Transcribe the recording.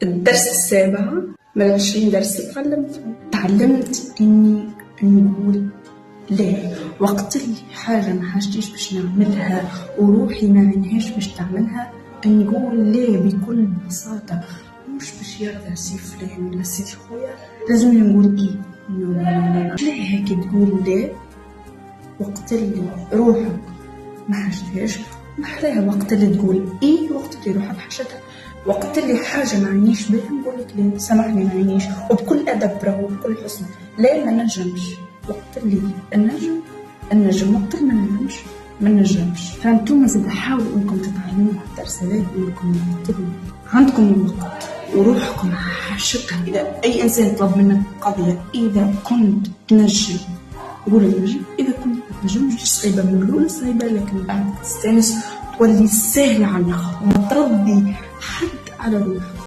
الدرس السابع من 20 درس اللي تعلمت إني نقول لا وقت اللي حاجة ما حاجتيش باش نعملها وروحي ما عينهاش باش تعملها، نقول لا بكل بساطة، مش باش يرضى سي فلان ولا سي خويا لازم نقول إيه. لا هيك تقول لا وقت اللي روحك ما حاجتهاش، محلاها وقت اللي تقول إيه وقت اللي روحك حاجتها. وقت اللي حاجة ما عينيش بها نقول لك لا سامحني ما عينيش، وبكل أدب راهو وبكل حسن. لا ما نجمش، وقت اللي النجم وقت اللي ما نجمش. فانتم زاد حاولوا انكم تتعلموا الدرس هذا، انكم عندكم الوقت وروحكم حاجتها. اذا اي انسان طلب منك قضيه اذا كنت تنجم قول نجم، اذا كنت ما تنجمش صعيبه من الاول صعيبه، لكن بعد تستانس تولي سهله على الاخر وما ترضي حد على روحك.